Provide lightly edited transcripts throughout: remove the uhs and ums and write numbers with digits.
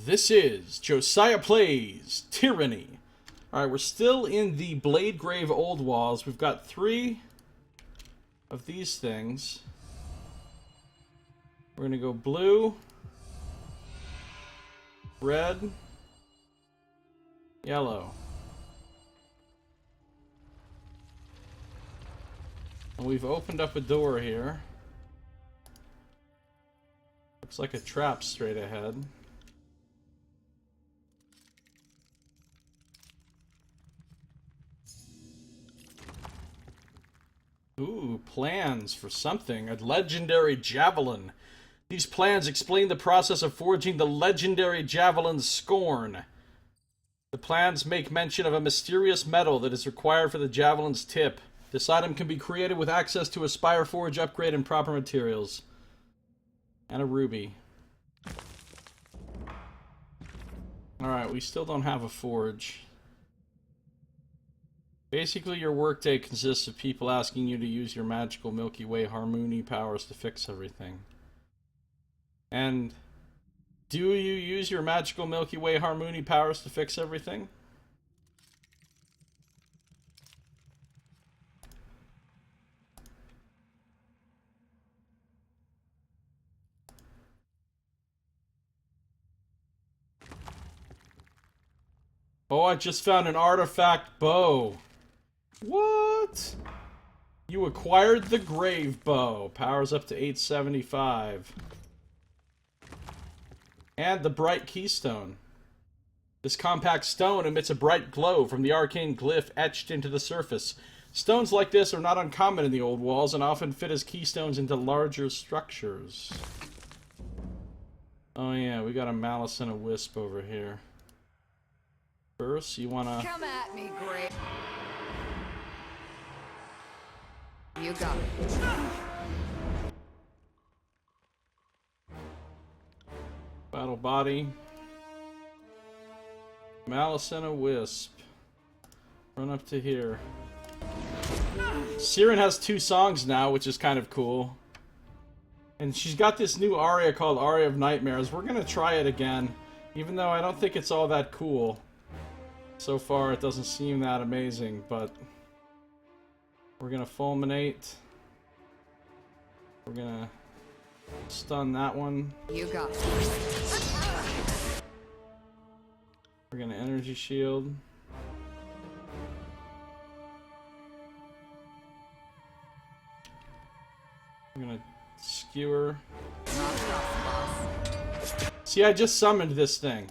This is Josiah Plays Tyranny. Alright, we're still in the Bladegrave Old Walls. We've got 3 of these things. We're going to go blue, red, yellow. And we've opened up a door here. Looks like a trap straight ahead. Ooh, plans for something. A legendary javelin. These plans explain the process of forging the legendary javelin Scorn. The plans make mention of a mysterious metal that is required for the javelin's tip. This item can be created with access to a Spire Forge upgrade and proper materials. And a ruby. Alright, we still don't have a forge. Basically, your workday consists of people asking you to use your magical Milky Way Harmony powers to fix everything. And do you use your magical Milky Way Harmony powers to fix everything? Oh, I just found an artifact bow. What? You acquired the Grave Bow. Powers up to 875. And the Bright Keystone. This compact stone emits a bright glow from the arcane glyph etched into the surface. Stones like this are not uncommon in the old walls and often fit as keystones into larger structures. Oh yeah, we got a Malice and a Wisp over here. First, you wanna... Come at me, Grave. You got it. Battle body. Malice and a Wisp. Run up to here. Siren has 2 songs now, which is kind of cool. And she's got this new aria called Aria of Nightmares. We're gonna try it again, even though I don't think it's all that cool. So far, it doesn't seem that amazing, but... We're gonna fulminate. We're gonna stun that one. You got it. We're gonna energy shield. We're gonna skewer. See, I just summoned this thing.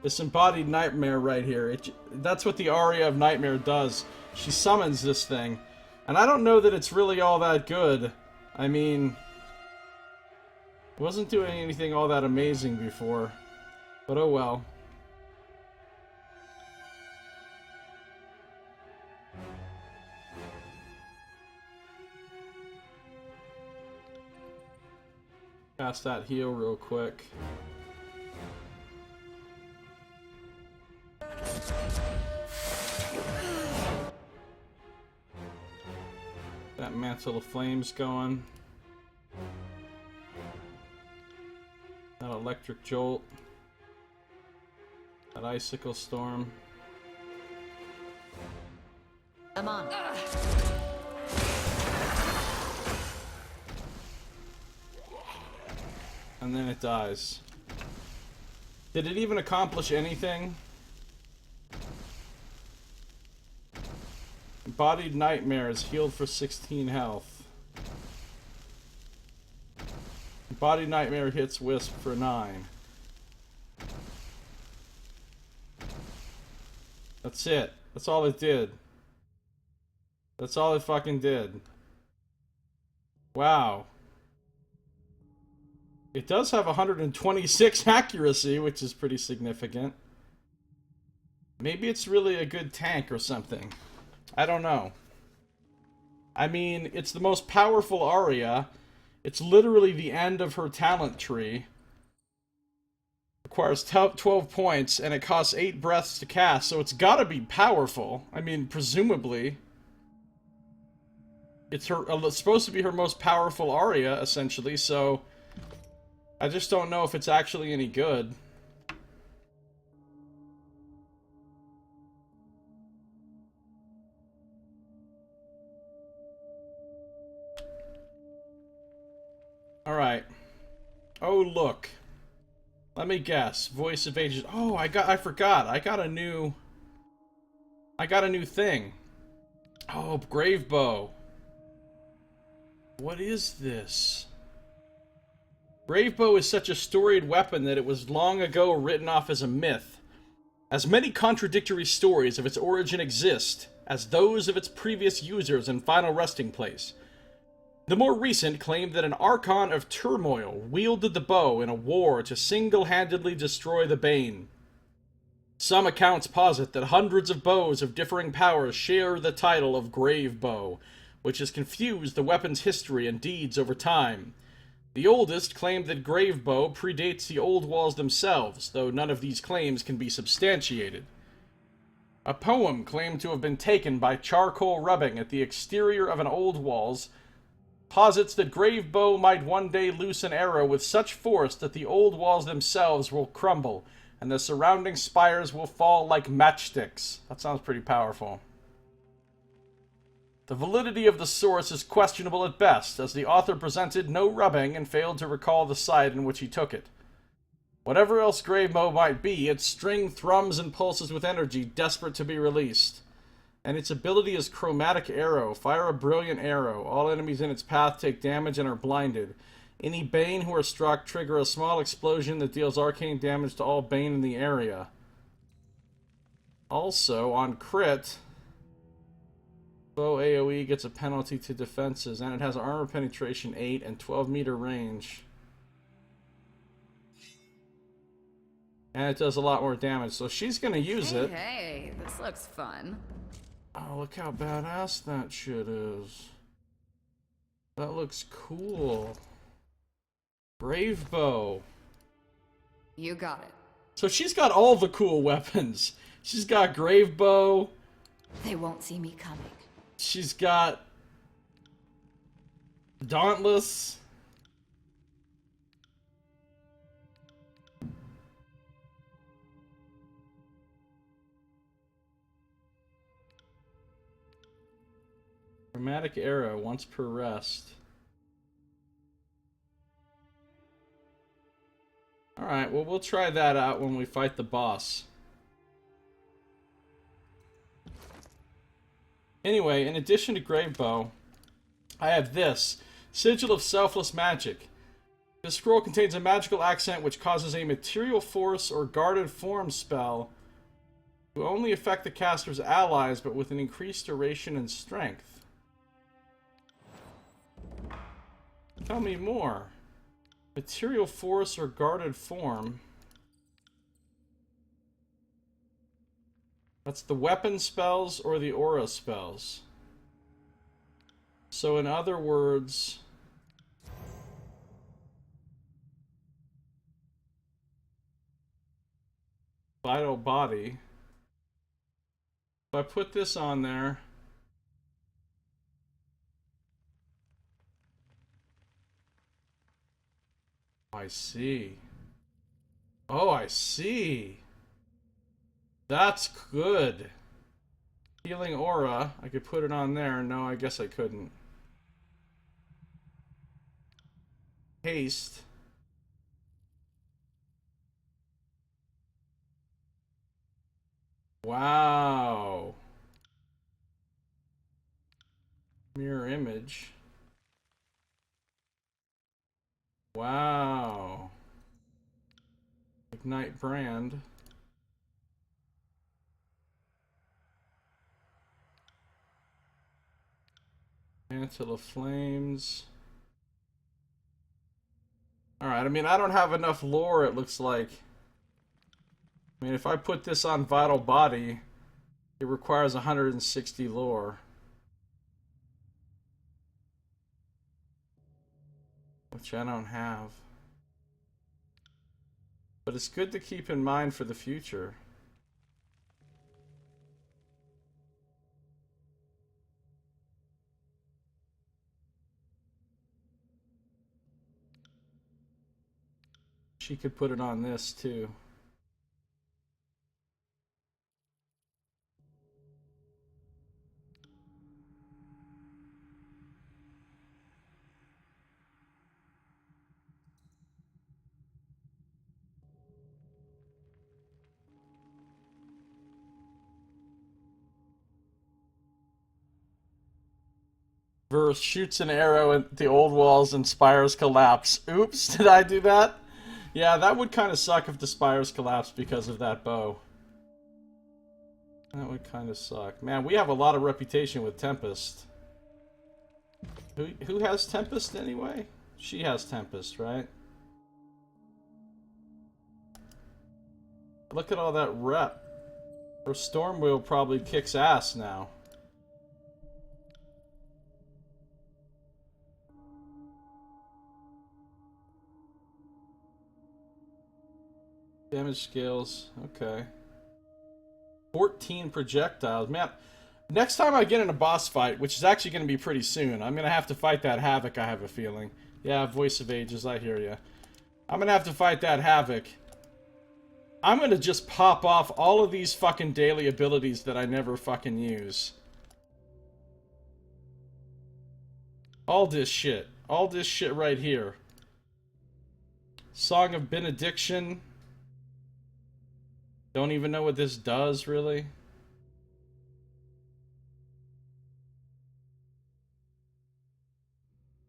This embodied nightmare right here. That's what the Aria of Nightmare does. She summons this thing. And I don't know that it's really all that good. I mean... It wasn't doing anything all that amazing before. But oh well. Cast that heal real quick. That Mantle of Flames going. That Electric Jolt. That Icicle Storm. Come on. And then it dies. Did it even accomplish anything? Embodied Nightmare is healed for 16 health. Embodied Nightmare hits Wisp for 9. That's it. That's all it did. That's all it fucking did. Wow. It does have 126 accuracy, which is pretty significant. Maybe it's really a good tank or something. I don't know. I mean, it's the most powerful Aria. It's literally the end of her talent tree. Requires 12 points, and it costs 8 breaths to cast, so it's gotta be powerful. I mean, presumably. It's supposed to be her most powerful Aria, essentially, so... I just don't know if it's actually any good. Oh, look. Let me guess. Voice of Ages. Oh, I forgot. I got a new thing. Oh, Grave Bow. What is this? Grave Bow is such a storied weapon that it was long ago written off as a myth. As many contradictory stories of its origin exist as those of its previous users and final resting place. The more recent claim that an Archon of Turmoil wielded the bow in a war to single-handedly destroy the Bane. Some accounts posit that hundreds of bows of differing powers share the title of Grave Bow, which has confused the weapon's history and deeds over time. The oldest claimed that Grave Bow predates the Old Walls themselves, though none of these claims can be substantiated. A poem claimed to have been taken by charcoal rubbing at the exterior of an Old Walls posits that Grave Bow might one day loose an arrow with such force that the Old Walls themselves will crumble, and the surrounding spires will fall like matchsticks. That sounds pretty powerful. The validity of the source is questionable at best, as the author presented no rubbing and failed to recall the site in which he took it. Whatever else Grave Bow might be, its string thrums and pulses with energy, desperate to be released. And its ability is Chromatic Arrow. Fire a brilliant arrow. All enemies in its path take damage and are blinded. Any Bane who are struck trigger a small explosion that deals arcane damage to all Bane in the area. Also, on crit, bow AoE gets a penalty to defenses, and it has armor penetration 8 and 12 meter range. And it does a lot more damage, so she's gonna use it. Hey, this looks fun. Oh, look how badass that shit is. That looks cool. Brave Bow. You got it. So she's got all the cool weapons. She's got Grave Bow. They won't see me coming. She's got Dauntless. Chromatic Arrow, once per rest. Alright, well, we'll try that out when we fight the boss. Anyway, in addition to Grave Bow, I have this. Sigil of Selfless Magic. This scroll contains a magical accent which causes a material force or guarded form spell to only affect the caster's allies, but with an increased duration and strength. Tell me more. Material force or guarded form. That's the weapon spells or the aura spells. So in other words, vital body. If I put this on there, I see. Oh, I see. That's good. Healing aura. I could put it on there. No, I guess I couldn't. Haste. Wow. Mirror image. Wow. Ignite brand. Mantle of Flames. Alright, I mean, I don't have enough lore, it looks like. I mean, if I put this on Vital Body, it requires 160 lore. Which I don't have. But it's good to keep in mind for the future. She could put it on this too. Verse shoots an arrow at the old walls and spires collapse. Oops, did I do that? Yeah, that would kind of suck if the spires collapsed because of that bow. That would kind of suck. Man, we have a lot of reputation with Tempest. Who has Tempest anyway? She has Tempest, right? Look at all that rep. Her Stormwheel probably kicks ass now. Damage scales, okay. 14 projectiles. Man, next time I get in a boss fight, which is actually going to be pretty soon, I'm going to have to fight that Havoc, I have a feeling. Yeah, Voice of Ages, I hear ya. I'm going to have to fight that Havoc. I'm going to just pop off all of these fucking daily abilities that I never fucking use. All this shit. All this shit right here. Song of Benediction. Don't even know what this does, really.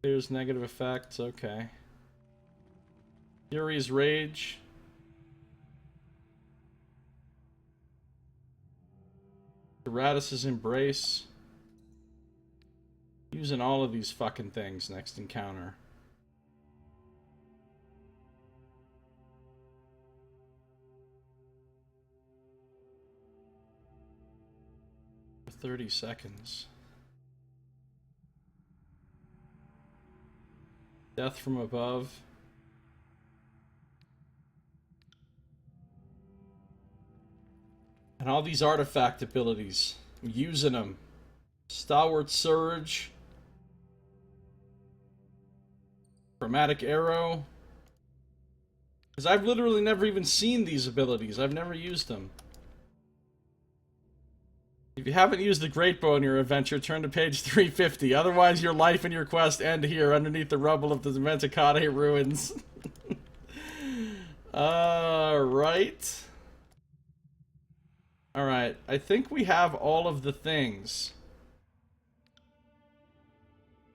Here's negative effects, okay. Fury's Rage. Doradus' Embrace. Using all of these fucking things next encounter. For 30 seconds. Death from Above. And all these artifact abilities. I'm using them. Stalwart Surge. Chromatic Arrow. Because I've literally never even seen these abilities. I've never used them. If you haven't used the Great Bow in your adventure, turn to page 350. Otherwise, your life and your quest end here underneath the rubble of the Mentacate ruins. Alright. Alright, I think we have all of the things.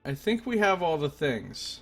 I think we have all the things.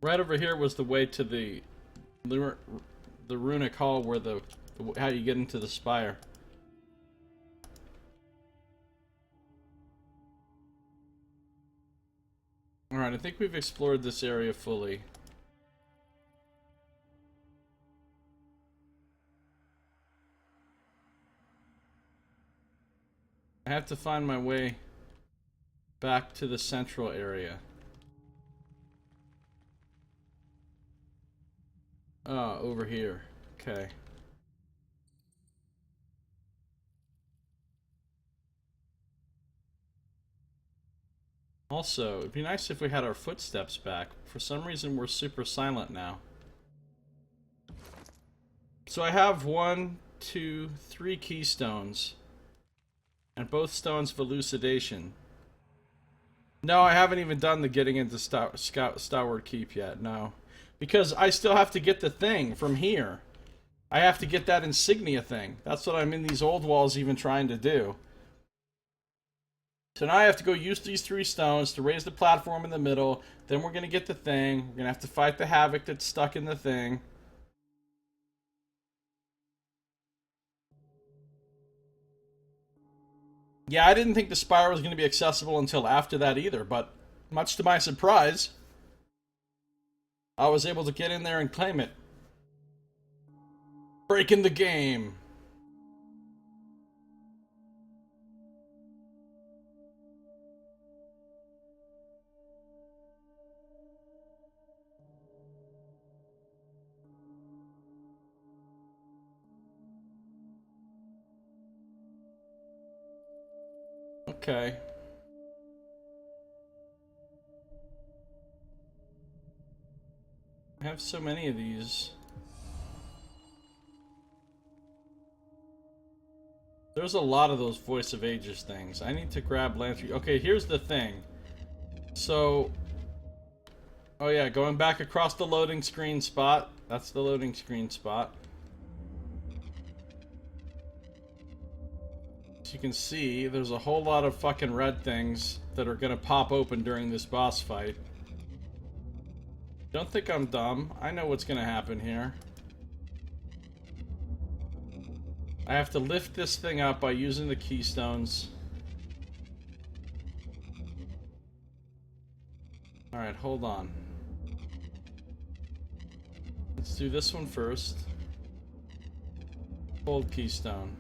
Right over here was the way to the runic hall where how you get into the spire. Alright, I think we've explored this area fully. I have to find my way back to the central area. Oh, over here. Okay. Also, it'd be nice if we had our footsteps back. For some reason, we're super silent now. So I have 1, 2, 3 keystones. And both stones of elucidation. No, I haven't even done the getting into Stalwart Keep yet, no. Because I still have to get the thing from here. I have to get that insignia thing. That's what I'm in these old walls even trying to do. So now I have to go use these 3 stones to raise the platform in the middle. Then we're going to get the thing. We're going to have to fight the Havoc that's stuck in the thing. Yeah, I didn't think the spire was going to be accessible until after that either, but much to my surprise, I was able to get in there and claim it. Breaking the game. Okay. I have so many of these. There's a lot of those Voice of Ages things. I need to grab Lantern. Okay, here's the thing. So... Oh yeah, going back across the loading screen spot. That's the loading screen spot. As you can see, there's a whole lot of fucking red things that are gonna pop open during this boss fight. Don't think I'm dumb. I know what's gonna happen here. I have to lift this thing up by using the keystones. Alright, hold on. Let's do this one first. Hold keystone.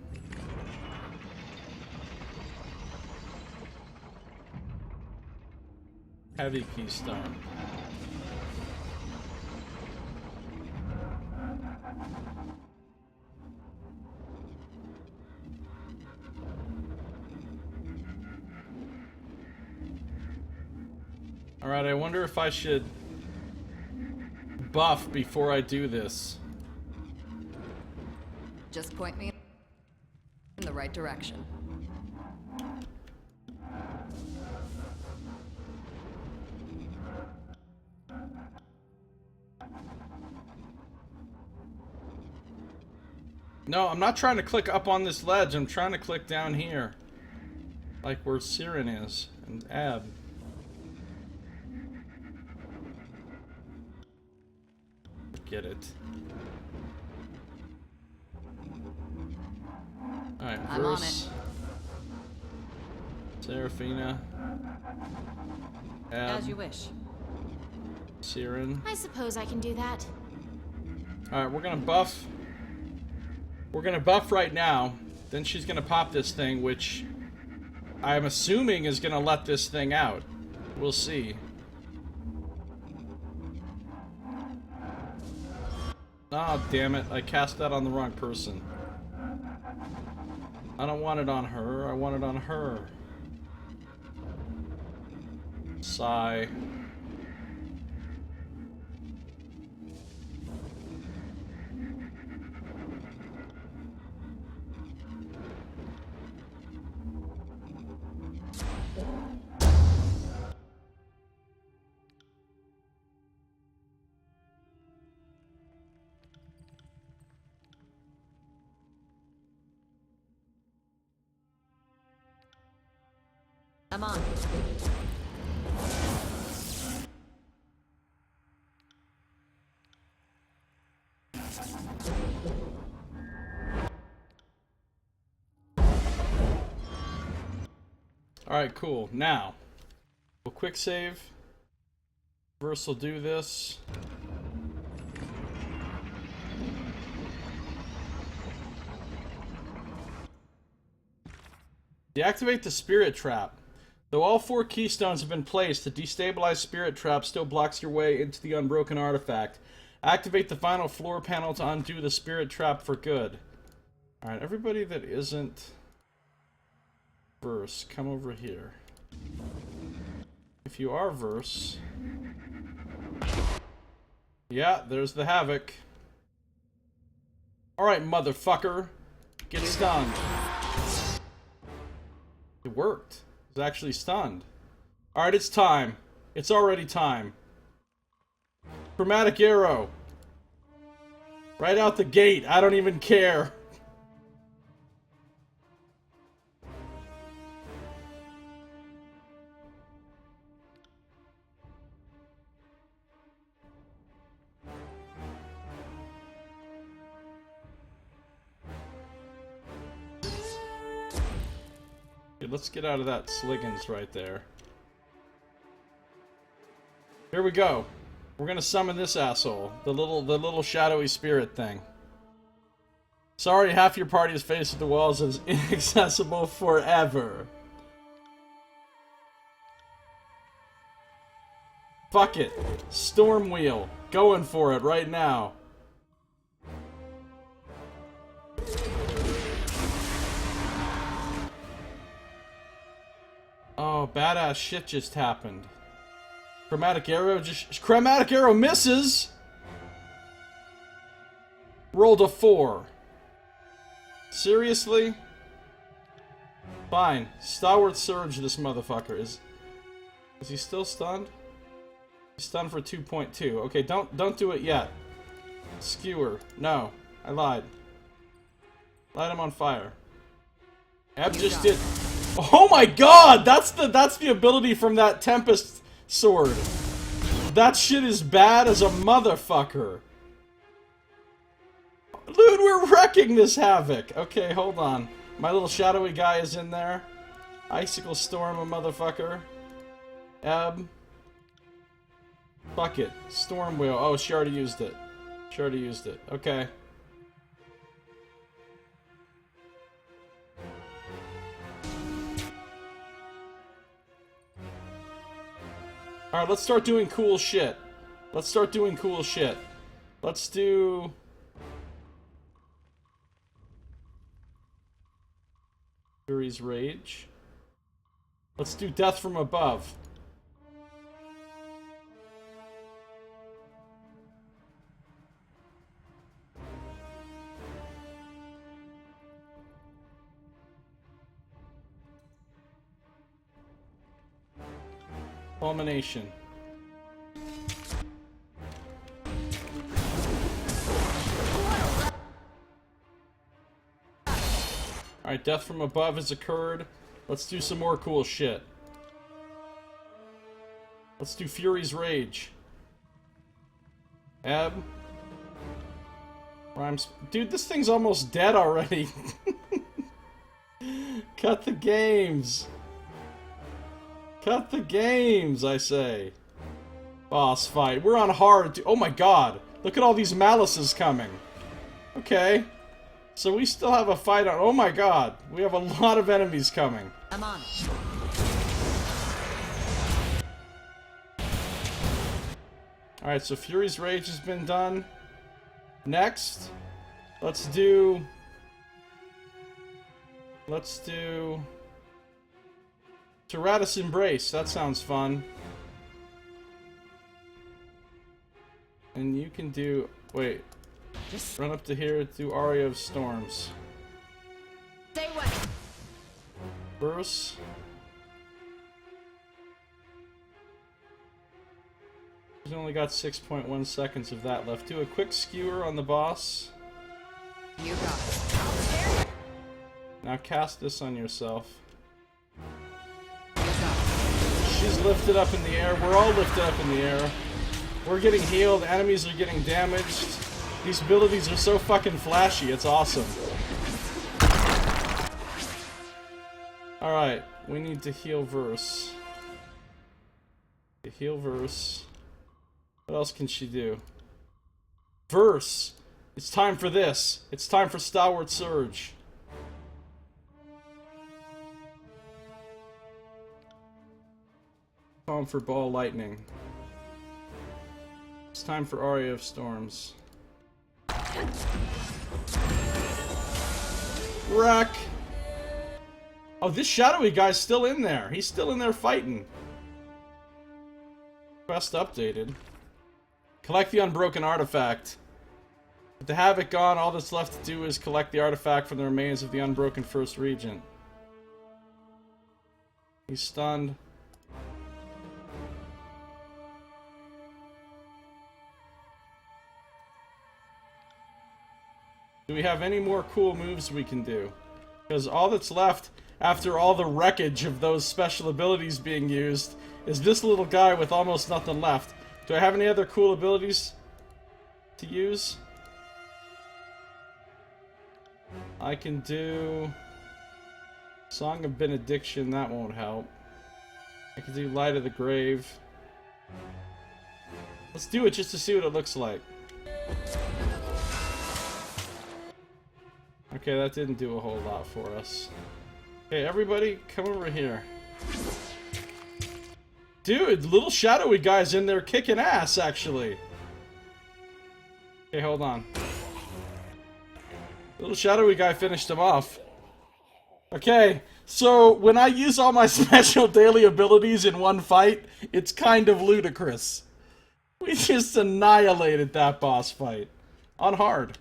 Heavy keystone. Alright, I wonder if I should buff before I do this. Just point me in the right direction. No, I'm not trying to click up on this ledge. I'm trying to click down here. Like where Siren is. And Ab. Get it. Alright, I'm on Verse. Seraphina. Ab. As you wish. Siren. I suppose I can do that. Alright, we're gonna buff. We're gonna buff right now. Then she's gonna pop this thing, which I'm assuming is gonna let this thing out. We'll see. Ah, oh, damn it. I cast that on the wrong person. I don't want it on her. I want it on her. Sigh. I'm on. Alright, cool. Now, we'll quick save. Verse will do this. Deactivate the Spirit Trap. Though all 4 keystones have been placed, the destabilized Spirit Trap still blocks your way into the unbroken artifact. Activate the final floor panel to undo the Spirit Trap for good. Alright, everybody that isn't Verse, come over here. If you are Verse... Yeah, there's the Havoc. Alright, motherfucker. Get stunned. It worked. It was actually stunned. Alright, it's time. It's already time. Chromatic Arrow. Right out the gate. I don't even care. Let's get out of that Sliggins right there. Here we go. We're gonna summon this asshole. The little shadowy spirit thing. Sorry, half your party is facing the walls and is inaccessible forever. Fuck it. Storm Wheel. Going for it right now. Oh, badass shit just happened. Chromatic arrow misses! Rolled a 4. Seriously? Fine. Stalwart Surge this motherfucker. Is he still stunned? He's stunned for 2.2. Okay, don't do it yet. Skewer. No. I lied. Light him on fire. Eb just did. Oh my god! That's the ability from that Tempest sword. That shit is bad as a motherfucker. Dude, we're wrecking this havoc. Okay, hold on. My little shadowy guy is in there. Icicle Storm a motherfucker. Eb. Fuck it. Storm Wheel. Oh, she already used it. She already used it. Okay. Alright, let's start doing cool shit. Let's start doing cool shit. Let's do... Fury's Rage. Let's do Death from Above. Culmination. Alright, Death from Above has occurred. Let's do some more cool shit. Let's do Fury's Rage. Eb. Rhymes. Dude, this thing's almost dead already. Cut the games. Cut the games, I say. Boss fight. We're on hard. Oh my god. Look at all these malices coming. Okay. So we still have a fight on. Oh my god. We have a lot of enemies coming. I'm on it. Alright, so Fury's Rage has been done. Next, let's do Tyranny's Embrace. That sounds fun. And you can do... Wait. Just run up to here, do Aria of Storms. Stay away. Verse. He's only got 6.1 seconds of that left. Do a quick skewer on the boss. You got it. Now cast this on yourself. You got it. She's lifted up in the air. We're all lifted up in the air. We're getting healed. Enemies are getting damaged. These abilities are so fucking flashy. It's awesome. Alright. We need to heal Verse. To heal Verse. What else can she do? Verse! It's time for this. It's time for Stalwart Surge. Calm for Ball Lightning. It's time for Aria of Storms. Wreck! Oh, this shadowy guy's still in there. He's still in there fighting. Quest updated. Collect the Unbroken Artifact. With the Havoc gone, all that's left to do is collect the artifact from the remains of the Unbroken First Regent. He's stunned. Do we have any more cool moves we can do? Because all that's left, after all the wreckage of those special abilities being used, is this little guy with almost nothing left. Do I have any other cool abilities to use? I can do Song of Benediction, that won't help. I can do Light of the Grave. Let's do it just to see what it looks like. Okay, that didn't do a whole lot for us. Okay, everybody, come over here. Dude, little shadowy guy's in there kicking ass, actually. Okay, hold on. Little shadowy guy finished him off. Okay, So, when I use all my special daily abilities in one fight, it's kind of ludicrous. We just annihilated that boss fight. On hard.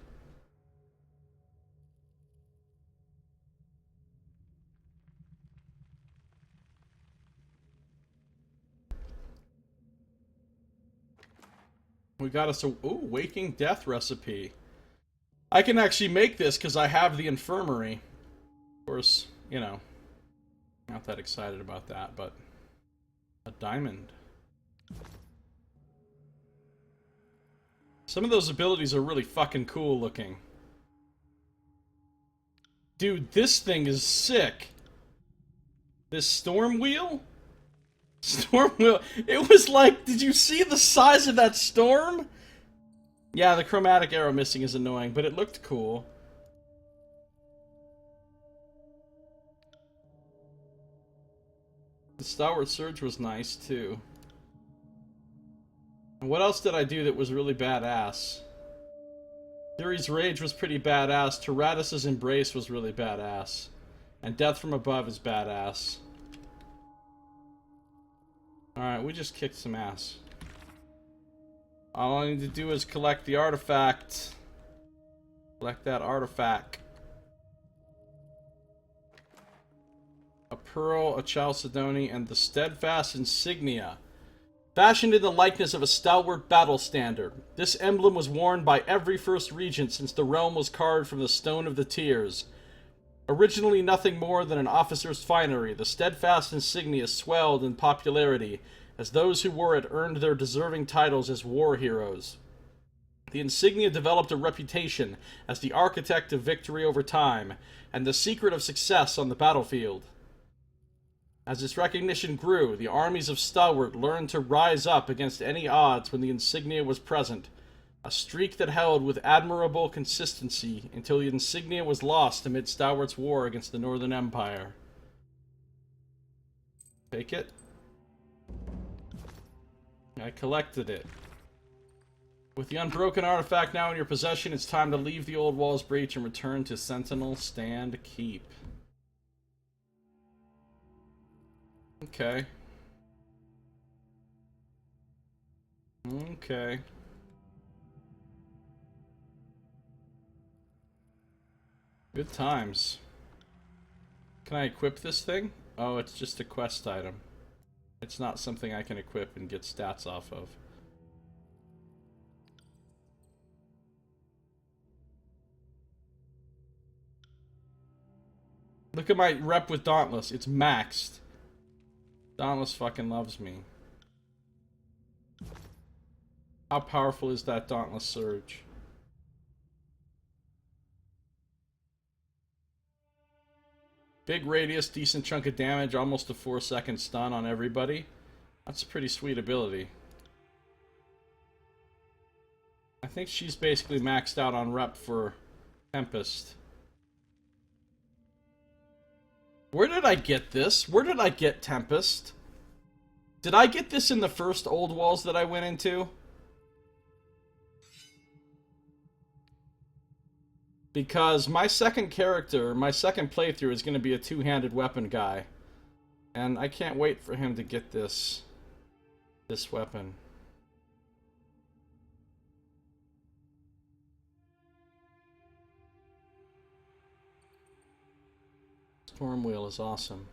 We got us a Waking Death recipe. I can actually make this because I have the infirmary. Of course, you know, not that excited about that, but a diamond. Some of those abilities are really fucking cool looking. Dude, this thing is sick. This storm wheel? Storm wheel. It was like, did you see the size of that storm? Yeah, the chromatic arrow missing is annoying, but it looked cool. The Stalwart Surge was nice, too. And what else did I do that was really badass? Fury's Rage was pretty badass. Tyrannis' Embrace was really badass. And Death from Above is badass. Alright, we just kicked some ass. All I need to do is collect the artifact. Collect that artifact. A pearl, a chalcedony, and the steadfast insignia. Fashioned in the likeness of a stalwart battle standard, this emblem was worn by every first regent since the realm was carved from the Stone of the Tears. Originally nothing more than an officer's finery, the steadfast insignia swelled in popularity as those who wore it earned their deserving titles as war heroes. The insignia developed a reputation as the architect of victory over time, and the secret of success on the battlefield. As its recognition grew, the armies of Stalwart learned to rise up against any odds when the insignia was present, a streak that held with admirable consistency until the insignia was lost amid Stalwart's war against the Northern Empire. Take it. I collected it. With the unbroken artifact now in your possession, it's time to leave the old wall's breach and return to Sentinel Stand Keep. Okay. Okay. Good times. Can I equip this thing? Oh, it's just a quest item. It's not something I can equip and get stats off of. Look at my rep with Dauntless. It's maxed. Dauntless fucking loves me. How powerful is that Dauntless Surge? Big radius, decent chunk of damage, almost a 4-second stun on everybody. That's a pretty sweet ability. I think she's basically maxed out on rep for Tempest. Where did I get this? Where did I get Tempest? Did I get this in the first Old Walls that I went into? Because my second character, my second playthrough is going to be a two-handed weapon guy. And I can't wait for him to get this weapon. Storm Wheel is awesome.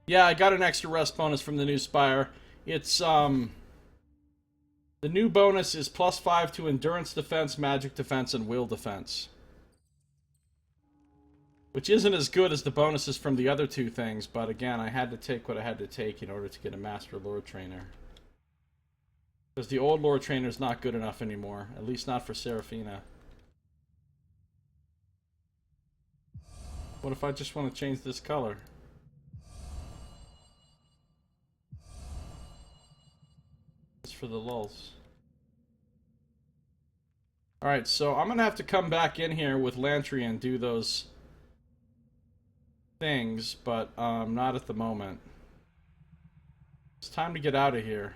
Yeah, I got an extra rest bonus from the new Spire. It's, the new bonus is +5 to Endurance Defense, Magic Defense, and Will Defense. Which isn't as good as the bonuses from the other two things, but again, I had to take what I had to take in order to get a Master Lord Trainer. Because the old Lord Trainer is not good enough anymore, at least not for Seraphina. What if I just want to change this color? Just for the lulz. Alright, so I'm going to have to come back in here with Lantry and do those things, but not at the moment. It's time to get out of here.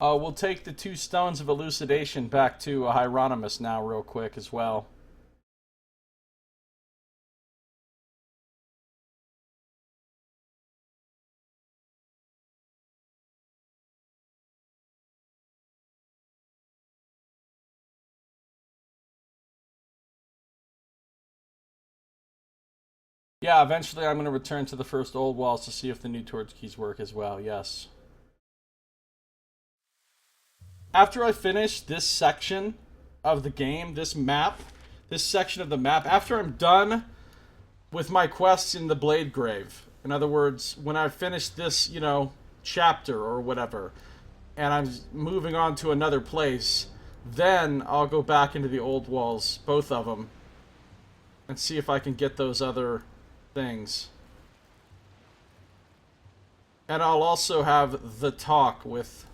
We'll take the 2 stones of elucidation back to Hieronymus now real quick as well. Yeah, eventually I'm going to return to the first old walls to see if the new torch keys work as well, yes. After I finish this section of the game, this section of the map, after I'm done with my quests in the Blade Grave, in other words, when I finish this, you know, chapter or whatever, and I'm moving on to another place, then I'll go back into the old walls, both of them, and see if I can get those other things. And I'll also have the talk with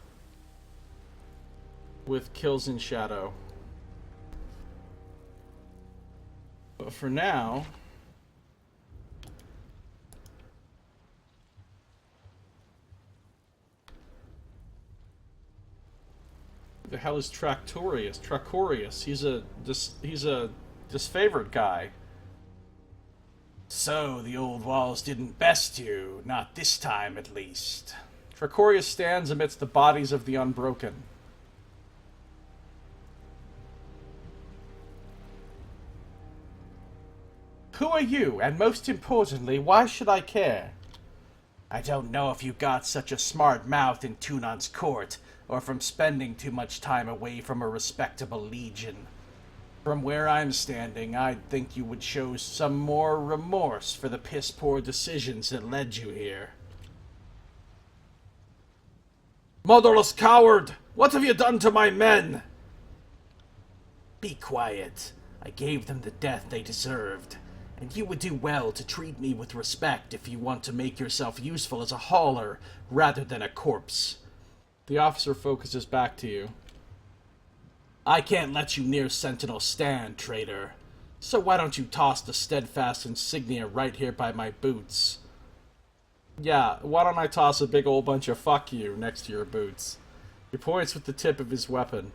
Kills in Shadow. But for now, the hell is Tractorius? He's a disfavored guy. So, the old walls didn't best you, not this time at least. Tracorius stands amidst the bodies of the unbroken. Who are you, and most importantly, why should I care? I don't know if you got such a smart mouth in Tunon's court, or from spending too much time away from a respectable legion. From where I'm standing, I'd think you would show some more remorse for the piss-poor decisions that led you here. Motherless coward! What have you done to my men? Be quiet. I gave them the death they deserved, and you would do well to treat me with respect if you want to make yourself useful as a hauler rather than a corpse. The officer focuses back to you. I can't let you near Sentinel stand, traitor. So why don't you toss the steadfast insignia right here by my boots? Yeah, why don't I toss a big old bunch of fuck you next to your boots? He points with the tip of his weapon.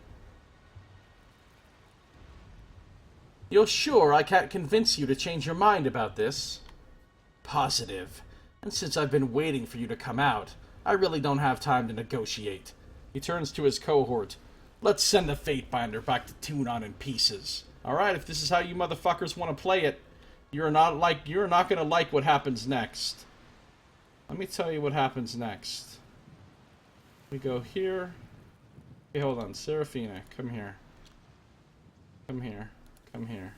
You're sure I can't convince you to change your mind about this? Positive. And since I've been waiting for you to come out, I really don't have time to negotiate. He turns to his cohort. Let's send the Fatebinder back to Tunon in pieces. Alright, if this is how you motherfuckers want to play it, you're not gonna like what happens next. Let me tell you what happens next. We go here. Okay, hold on. Seraphina, come here. Come here. Come here.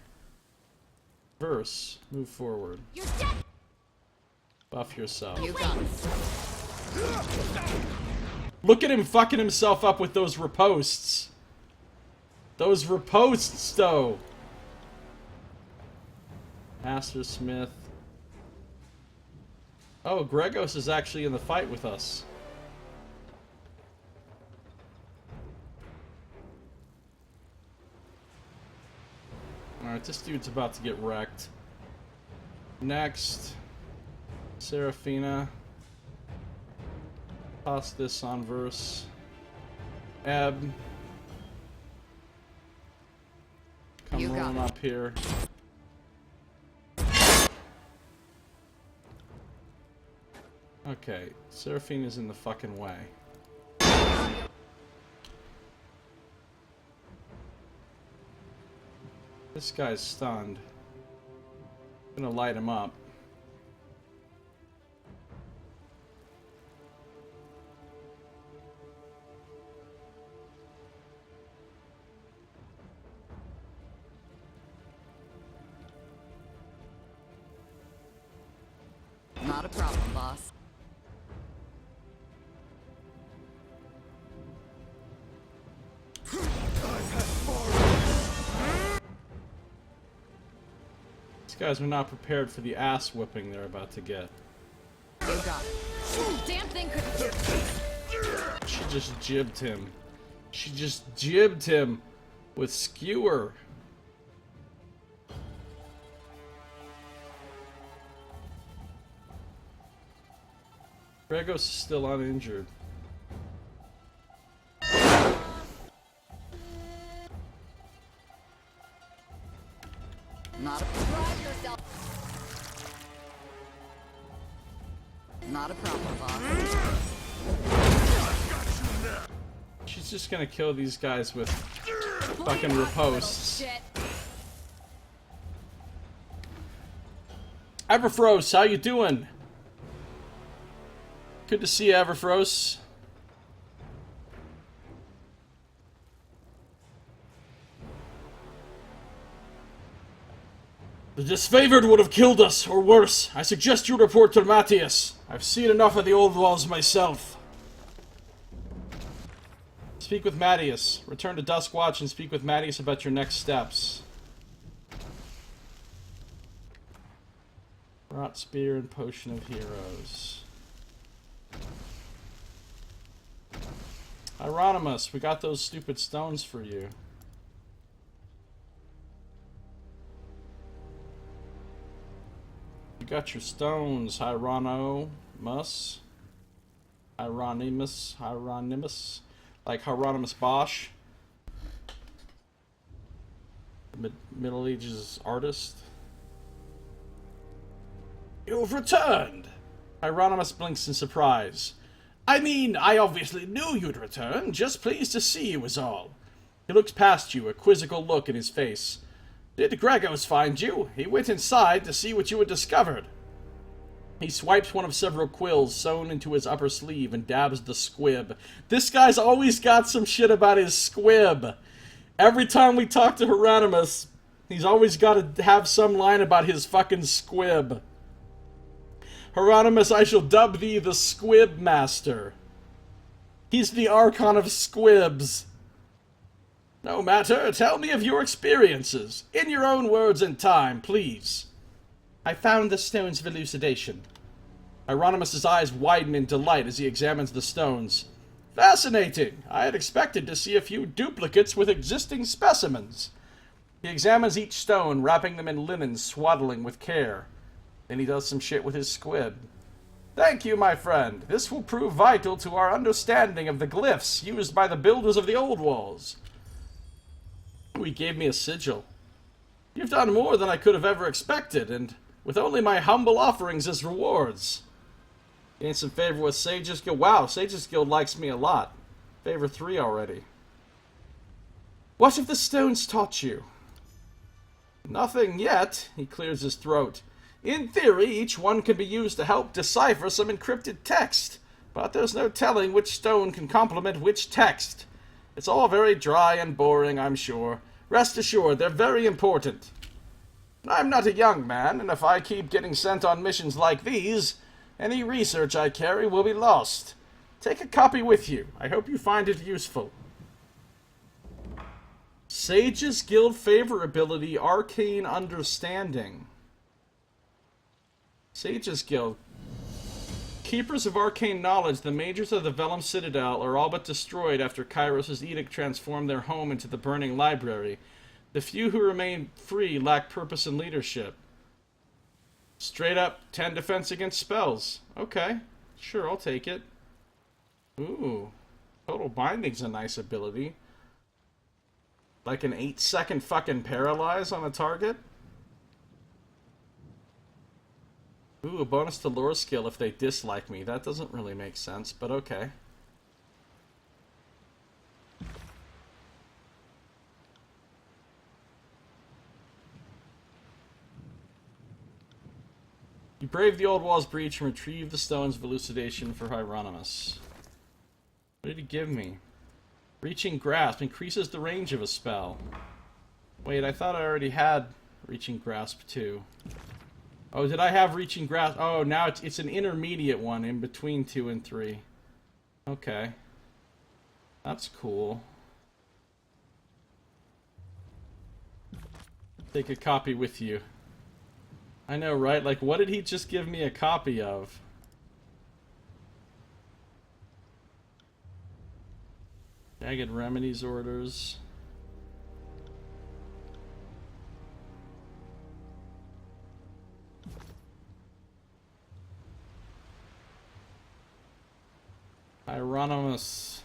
Verse, move forward. You're dead. Buff yourself. You got it. Look at him fucking himself up with those riposts. Those riposts, though. Master Smith. Oh, Gregos is actually in the fight with us. Alright, this dude's about to get wrecked. Next, Seraphina. Toss this on Verse. Ebb. Come on up here. Okay, Seraphina's in the fucking way. This guy's stunned. I'm gonna light him up. Not a problem, boss. These guys are not prepared for the ass whipping they're about to get. You got it. Damn thing couldn't. She just jibbed him. She just jibbed him with skewer. Gregos is still uninjured. Not a drive yourself. Not a problem, boss. She's just gonna kill these guys with fucking riposts. Shit. Everfrost, how you doing? Good to see you, Everfrost. The disfavored would have killed us, or worse. I suggest you report to Matthias. I've seen enough of the old walls myself. Speak with Matthias. Return to Duskwatch and speak with Matthias about your next steps. Rot Spear and Potion of Heroes. Hieronymus, we got those stupid stones for you. You got your stones, Hieronymus. Hieronymus. Like Hieronymus Bosch. Middle Ages artist. You've returned! Hieronymus blinks in surprise. I mean, I obviously knew you'd return. Just pleased to see you is all. He looks past you, a quizzical look in his face. Did Gregos find you? He went inside to see what you had discovered. He swipes one of several quills sewn into his upper sleeve and dabs the squib. This guy's always got some shit about his squib. Every time we talk to Hieronymus, he's always got to have some line about his fucking squib. Hieronymus, I shall dub thee the Squib Master. He's the Archon of Squibs. No matter, tell me of your experiences. In your own words and time, please. I found the stones of elucidation. Hieronymus' eyes widen in delight as he examines the stones. Fascinating! I had expected to see a few duplicates with existing specimens. He examines each stone, wrapping them in linen, swaddling with care. Then he does some shit with his squib. Thank you, my friend. This will prove vital to our understanding of the glyphs used by the builders of the old walls. He gave me a sigil. You've done more than I could have ever expected, and with only my humble offerings as rewards. Gained some favor with Sage's Guild. Wow, Sage's Guild likes me a lot. Favor 3 already. What have the stones taught you? Nothing yet. He clears his throat. In theory, each one can be used to help decipher some encrypted text, but there's no telling which stone can complement which text. It's all very dry and boring, I'm sure. Rest assured, they're very important. I'm not a young man, and if I keep getting sent on missions like these, any research I carry will be lost. Take a copy with you. I hope you find it useful. Sage's Guild Favor ability, Arcane Understanding. Sage's Guild. Keepers of arcane knowledge, the mages of the Vellum Citadel are all but destroyed after Kairos' edict transformed their home into the burning library. The few who remain free lack purpose and leadership. Straight up 10 defense against spells. Okay, sure, I'll take it. Ooh, Total Binding's a nice ability. Like an 8-second fucking paralyze on a target? Ooh, a bonus to lore skill if they dislike me. That doesn't really make sense, but okay. You brave the old wall's breach and retrieve the stones of elucidation for Hieronymus. What did he give me? Reaching Grasp increases the range of a spell. Wait, I thought I already had Reaching Grasp too. Oh, did I have Reaching Grasp? Oh, now it's an intermediate one in between 2 and 3. Okay. That's cool. Take a copy with you. I know, right? Like, what did he just give me a copy of? Jagged Remedies orders. Hieronymus.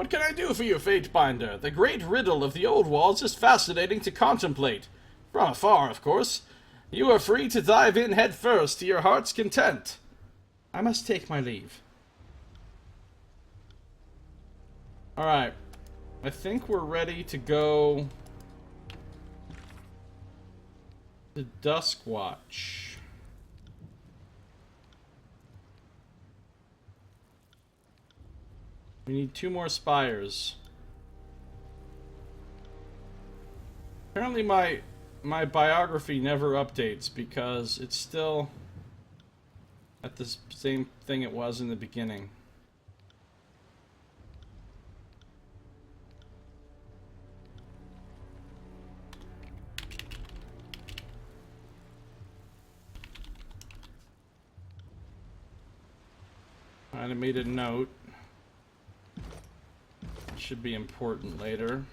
What can I do for you, Fatebinder? The great riddle of the old walls is fascinating to contemplate. From afar, of course. You are free to dive in head first to your heart's content. I must take my leave. Alright. I think we're ready to go to Duskwatch. We need 2 more spires. Apparently my biography never updates because it's still at the same thing it was in the beginning. I made a note. Should be important later.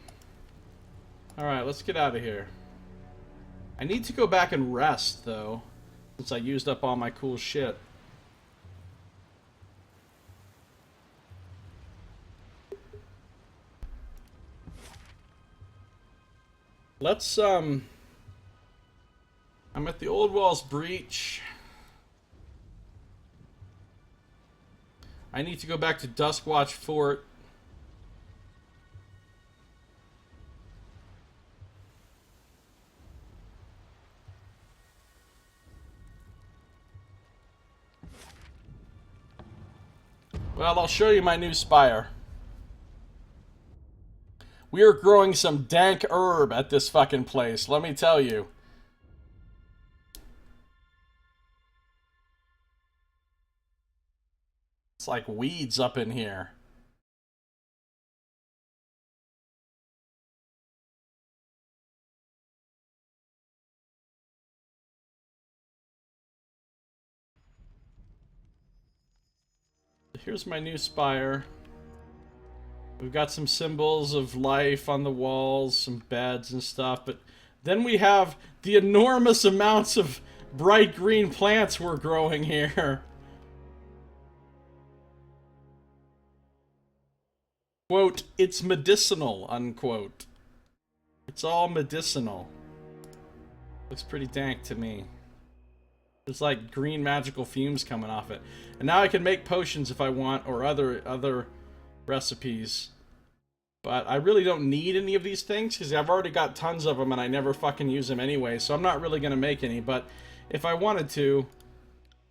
Alright, let's get out of here. I need to go back and rest, though, since I used up all my cool shit. Let's, I'm at the Old Walls Breach. I need to go back to Duskwatch Fort. Well, I'll show you my new spire. We are growing some dank herb at this fucking place, let me tell you. It's like weeds up in here. Here's my new spire. We've got some symbols of life on the walls, some beds and stuff, but then we have the enormous amounts of bright green plants we're growing here. Quote, it's medicinal, unquote. It's all medicinal. Looks pretty dank to me. There's like green magical fumes coming off it. And now I can make potions if I want, or other recipes. But I really don't need any of these things, because I've already got tons of them and I never fucking use them anyway, so I'm not really going to make any. But if I wanted to,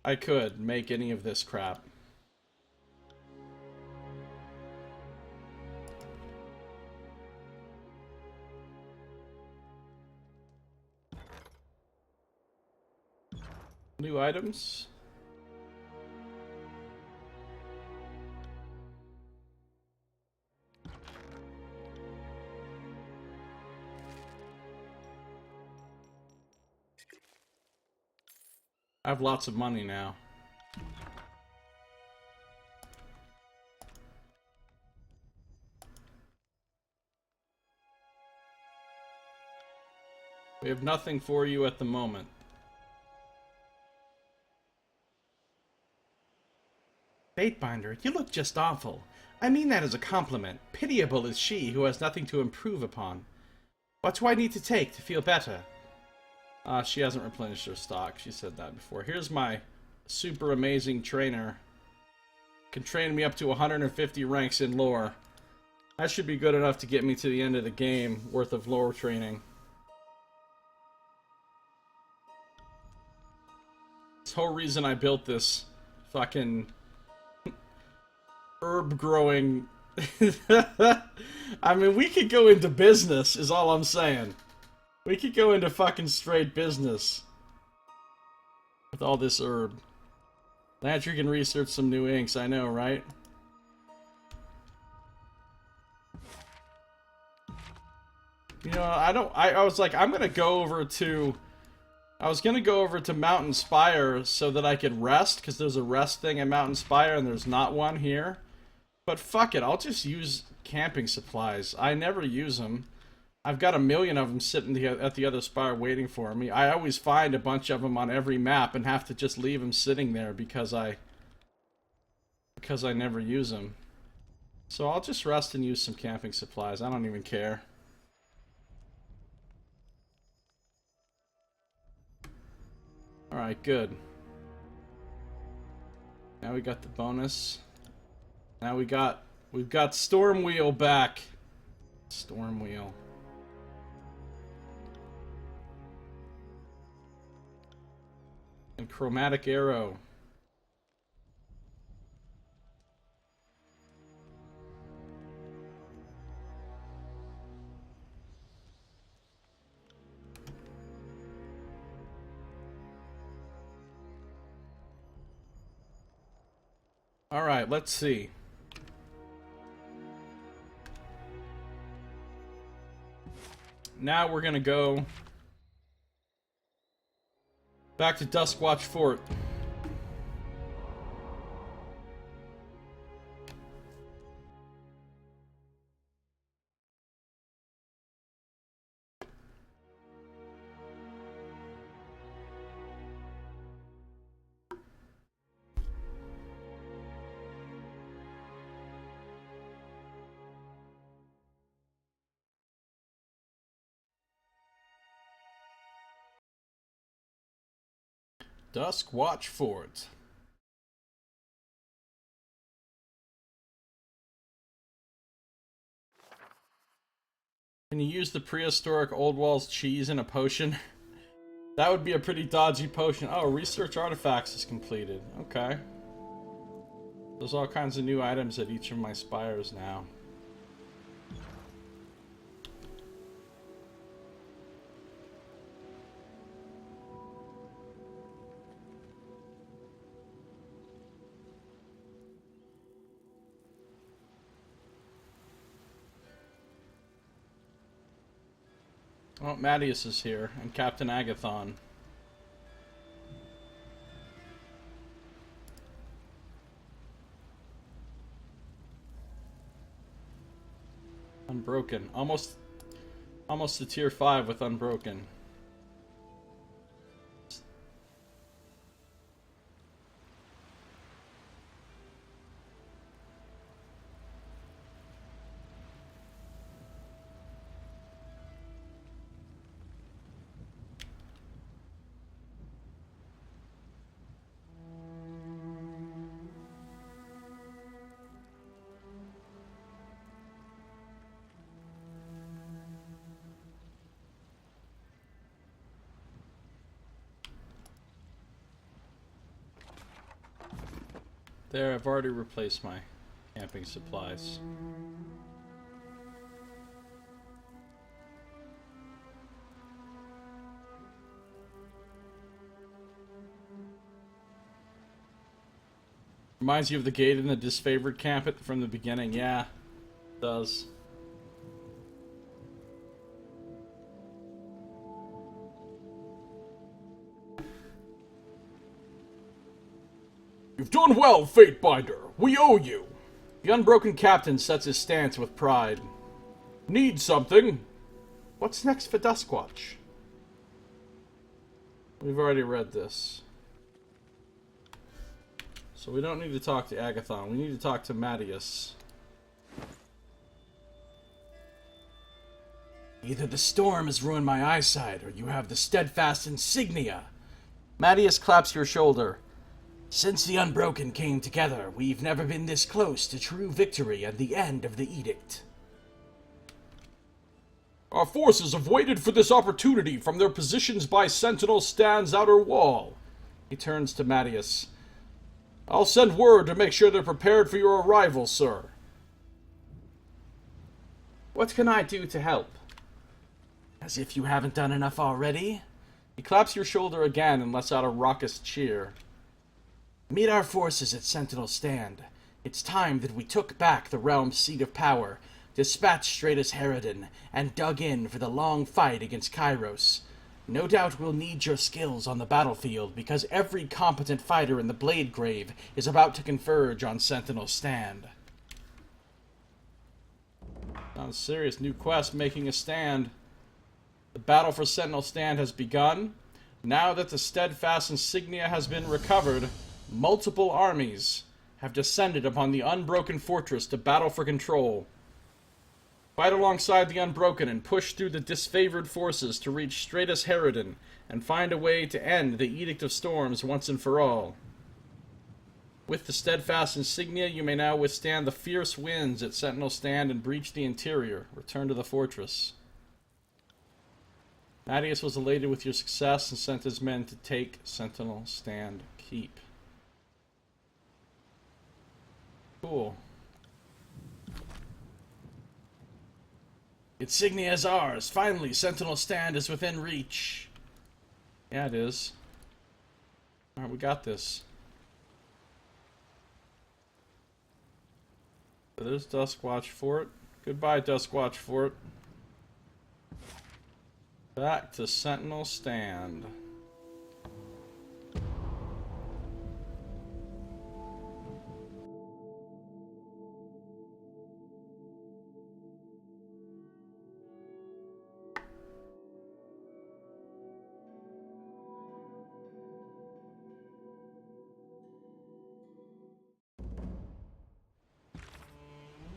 I could make any of this crap. New items. I have lots of money now. We have nothing for you at the moment. Fatebinder, you look just awful. I mean that as a compliment. Pitiable is she who has nothing to improve upon. What do I need to take to feel better? She hasn't replenished her stock. She said that before. Here's my super amazing trainer. Can train me up to 150 ranks in lore. That should be good enough to get me to the end of the game worth of lore training. This whole reason I built this fucking herb growing. I mean, we could go into business, is all I'm saying. We could go into fucking straight business with all this herb. Lantry can research some new inks, I know, right? You know, I was like, I'm gonna go over to... I was gonna go over to Mountain Spire so that I could rest, because there's a rest thing at Mountain Spire and there's not one here. But fuck it, I'll just use camping supplies. I never use them. I've got a million of them sitting at the other spire waiting for me. I always find a bunch of them on every map and have to just leave them sitting there because I never use them. So I'll just rest and use some camping supplies. I don't even care. Alright, good. Now we got the bonus. Now we've got Storm Wheel back. Storm Wheel. And Chromatic Arrow. Alright, let's see. Now we're gonna go back to Duskwatch Fort. Duskwatch Fort. Can you use the prehistoric Old Walls cheese in a potion? That would be a pretty dodgy potion. Oh, research artifacts is completed. Okay. There's all kinds of new items at each of my spires now. Oh, Mattias is here, and Captain Agathon. Unbroken. Almost to tier 5 with Unbroken. There, I've already replaced my camping supplies. Reminds you of the gate in the disfavored camp from the beginning. Yeah, it does. You've done well, Fatebinder. We owe you. The Unbroken Captain sets his stance with pride. Need something? What's next for Duskwatch? We've already read this. So we don't need to talk to Agathon. We need to talk to Mattias. Either the storm has ruined my eyesight, or you have the steadfast insignia. Mattias claps your shoulder. Since the Unbroken came together, we've never been this close to true victory and the end of the edict. Our forces have waited for this opportunity from their positions by Sentinel Stand's outer wall. He turns to Mattias. I'll send word to make sure they're prepared for your arrival, sir. What can I do to help? As if you haven't done enough already. He claps your shoulder again and lets out a raucous cheer. Meet our forces at Sentinel Stand. It's time that we took back the realm's seat of power, dispatched Stratus Harridan, and dug in for the long fight against Kairos. No doubt we'll need your skills on the battlefield, because every competent fighter in the Blade Grave is about to converge on Sentinel Stand. Sounds serious. New quest, making a stand. The battle for Sentinel Stand has begun. Now that the steadfast insignia has been recovered, multiple armies have descended upon the Unbroken Fortress to battle for control. Fight alongside the Unbroken and push through the disfavored forces to reach Stratus Herodin and find a way to end the Edict of Storms once and for all. With the steadfast insignia, you may now withstand the fierce winds at Sentinel Stand and breach the interior. Return to the fortress. Nadius was elated with your success and sent his men to take Sentinel Stand Keep. Cool. Insignia is ours. Finally, Sentinel Stand is within reach. Yeah, it is. Alright, we got this. So there's Duskwatch Fort. Goodbye, Duskwatch Fort. Back to Sentinel Stand.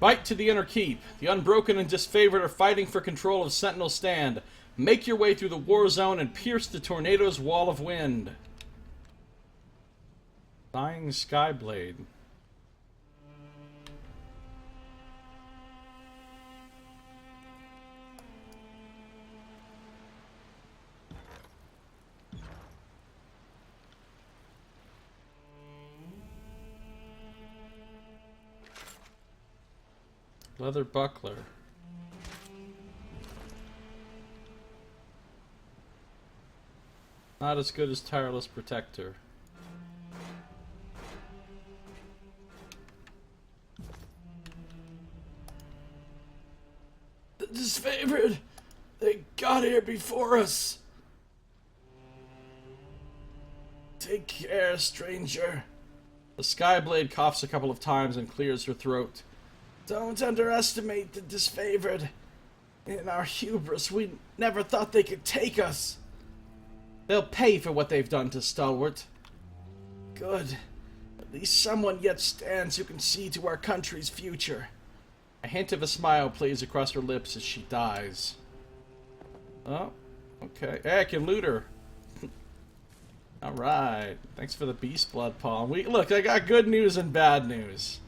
Fight to the inner keep. The Unbroken and Disfavored are fighting for control of Sentinel Stand. Make your way through the war zone and pierce the tornado's wall of wind. Dying Skyblade. Leather buckler. Not as good as Tireless Protector. The Disfavored! They got here before us! Take care, stranger. The Skyblade coughs a couple of times and clears her throat. Don't underestimate the Disfavored. In our hubris, we never thought they could take us. They'll pay for what they've done to Stalwart. Good. At least someone yet stands who can see to our country's future. A hint of a smile plays across her lips as she dies. Oh, okay. Hey, I can loot her. Alright. Thanks for the beast blood, Paul. Look, I got good news and bad news.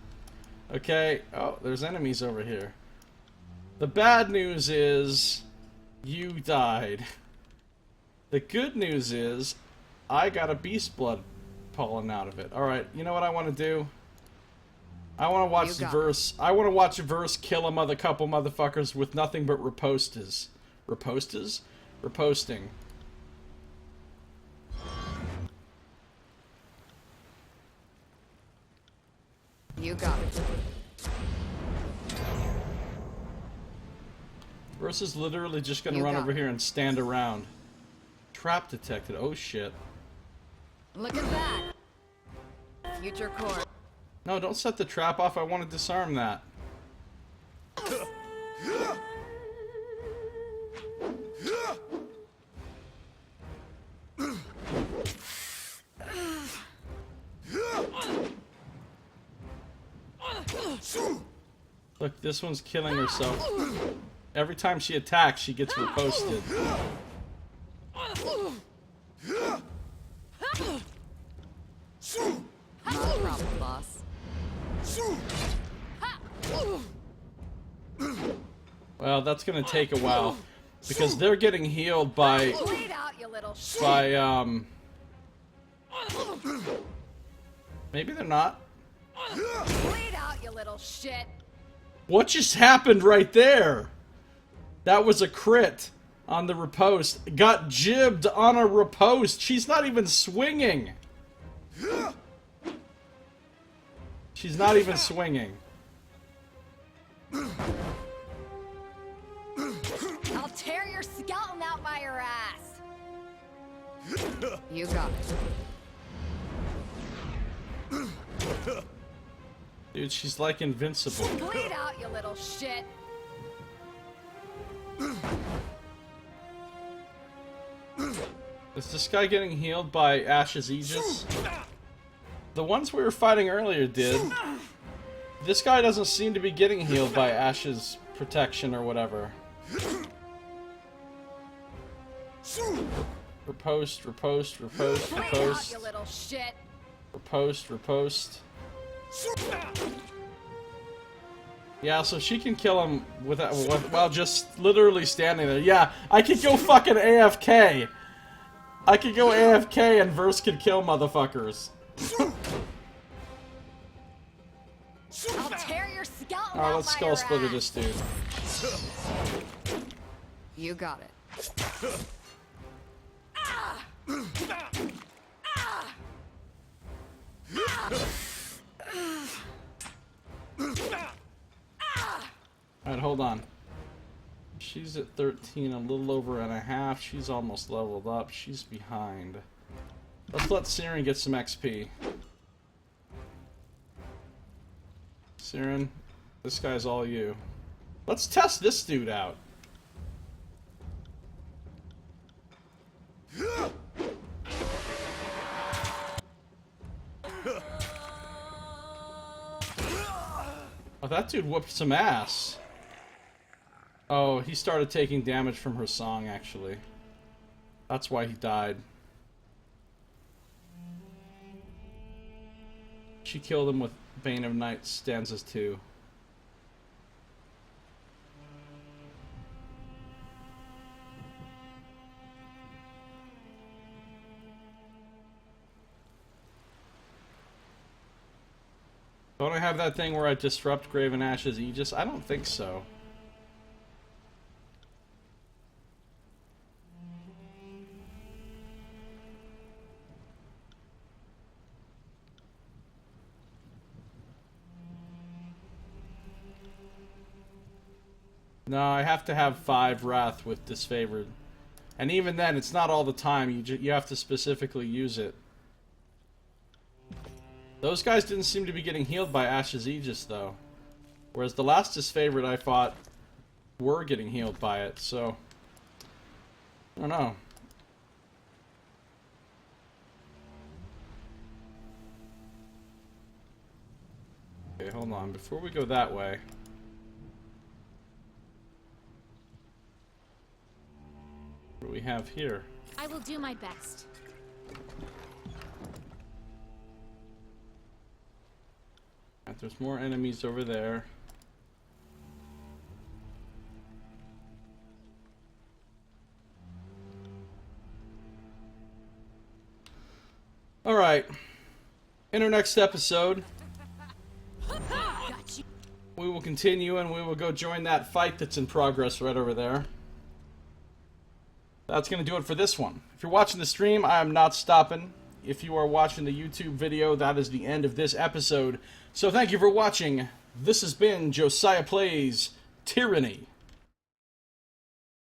Okay. Oh, there's enemies over here. The bad news is you died. The good news is I got a beast blood pulling out of it. Alright, you know what I want to do? I want to watch Verse. I want to watch Verse kill a couple motherfuckers with nothing but ripostas. Ripostas? Riposting. You got it. Verse is literally just gonna run over here and stand around. Trap detected. Oh shit. Look at that. Future core. No, don't set the trap off. I want to disarm that. Look, this one's killing herself. Every time she attacks, she gets riposted. Not a problem, boss. Well, that's gonna take a while because they're getting healed by maybe they're not. Bleed out, you little shit. What just happened right there? That was a crit on the riposte. Got jibbed on a riposte. She's not even swinging. She's not even swinging. I'll tear your skeleton out by your ass. You got it. Dude, she's like invincible. Bleed out, you little shit. Is this guy getting healed by Ash's Aegis? The ones we were fighting earlier did. This guy doesn't seem to be getting healed by Ash's protection or whatever. Riposte, riposte, riposte, riposte. You little shit. Riposte, riposte. Yeah, so she can kill him while just literally standing there. Yeah, I could go fucking AFK. I could go AFK and Verse could kill motherfuckers. I'll tear your skeleton Alright, out let's by skull your splitter ass. this dude. You got it. Alright, hold on. She's at 13, a little over and a half. She's almost leveled up. She's behind. Let's let Siren get some XP. Siren, this guy's all you. Let's test this dude out. Oh, that dude whooped some ass. Oh, he started taking damage from her song, actually. That's why he died. She killed him with Bane of Night stanzas 2. Don't I have that thing where I disrupt Graven Ash's Aegis? I don't think so. No, I have to have 5 Wrath with Disfavored. And even then, it's not all the time. You have to specifically use it. Those guys didn't seem to be getting healed by Ash's Aegis, though. Whereas the last Disfavored I fought were getting healed by it, so... I don't know. Okay, hold on. Before we go that way... What do we have here? I will do my best. Right, there's more enemies over there. Alright. In our next episode, we will continue and we will go join that fight that's in progress right over there. That's going to do it for this one. If you're watching the stream, I am not stopping. If you are watching the YouTube video, that is the end of this episode. So thank you for watching. This has been Josiah Plays Tyranny.